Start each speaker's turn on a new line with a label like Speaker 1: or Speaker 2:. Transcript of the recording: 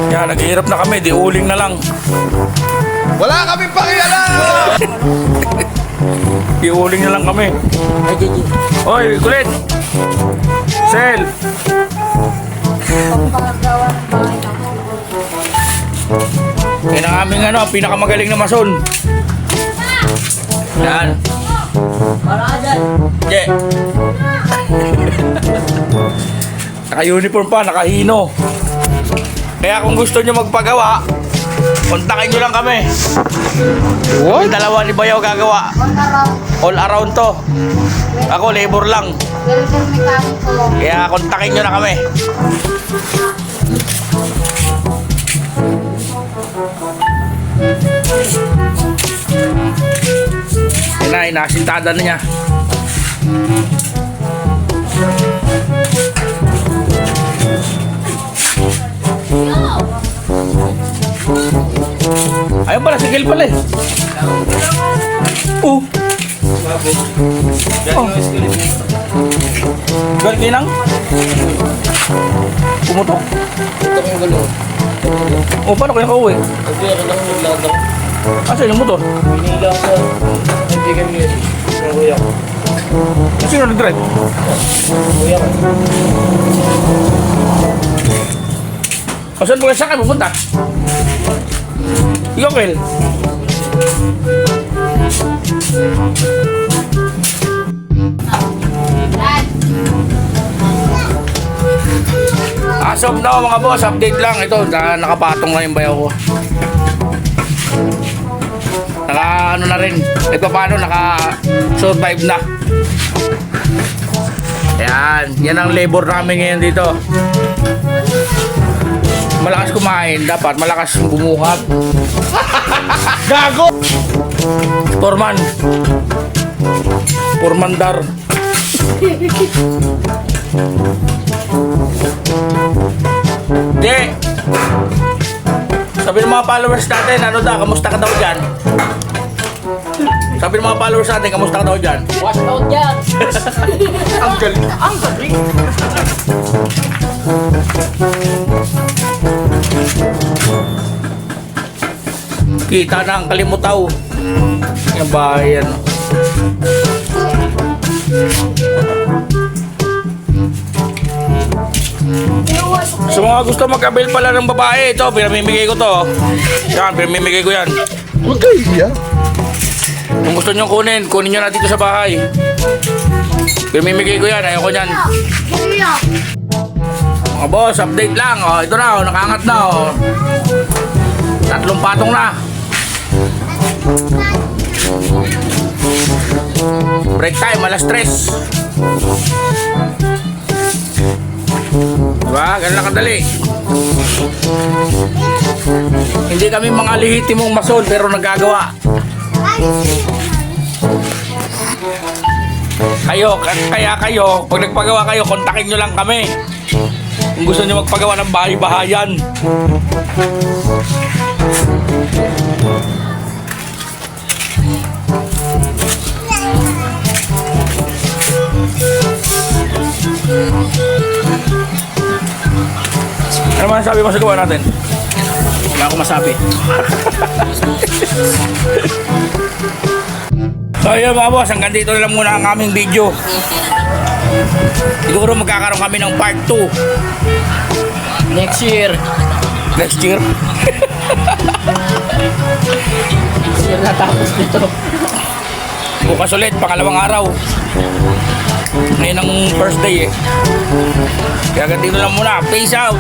Speaker 1: Yan, naghihirap na kami, di uling na lang.
Speaker 2: Wala kaming pakialam!
Speaker 1: Di uling na lang kami. Oy, kulit! Sel! Yan ang aming pinakamagaling na mason. Yan. Yeah. Naka-uniform pa, naka-hino. Kaya kung gusto nyo magpagawa, kontakin nyo lang kami. What? Dalawa ni Bayaw gagawa. All around to. Ako labor lang. Kaya kontakin nyo na kami. Yan na, inasintada na niya. Ayun pala, sigil pala eh. Oh. Galinang? Pumutok? Oh, paano kaya ka-uwi? Asan yung motor?
Speaker 2: Hinila ko sa kaibigan niya. Ang kuya ko.
Speaker 1: Sino nag-drive?
Speaker 2: Kuya ko.
Speaker 1: Saan mo kaya saan kayo pupunta? Ikaw, Kel? As of now mga boss, update lang. Ito, nakapatong na yung bayaw ko. Naka ano na rin. Ito paano, naka-survive na. Ayan, yan ang labor namin ngayon dito. Malakas kumain, dapat malakas bumuhat. Gago! Pormandar. Di! Sabi ng mga followers natin, ano daw, kamusta ka daw dyan? Sabi ng mga followers natin, kamusta ka daw dyan?
Speaker 3: Wash out yan.
Speaker 1: Ang galing.
Speaker 3: Ang galing.
Speaker 1: Kita na ang kalimutaw. Yung bahay yan. Sa mga gusto mag-avail pala ng babae, ito, pinamimigay ko to. Yan, pinamimigay ko yan.
Speaker 2: Huwag kayo iya.
Speaker 1: Kung gusto nyo kunin nyo na dito sa bahay. Pinamimigay ko yan, ayoko nyan. Mga boss, update lang. Oh, ito na, nakaangat na. 3 patong na. Break time, alas 3. Diba? Ganun lang kadali. Hindi kami mga lehitimong mason pero nagagawa. Kaya kayo, pag nagpagawa kayo, kontakin nyo lang kami. Kung gusto nyo magpagawa ng bahay-bahayan. Ano masasabi mo sa gawa natin?
Speaker 3: Wala akong masabi.
Speaker 1: So yun mga boss, hanggang dito na lang muna ang aming video. Siguro magkakaroon kami ng part 2
Speaker 3: Next year.
Speaker 1: next year.
Speaker 3: Next year natapos nito.
Speaker 1: Bukas ulit, pangalawang araw. Ngayon ang first day eh. Kaya hanggang dito lang muna. Peace out!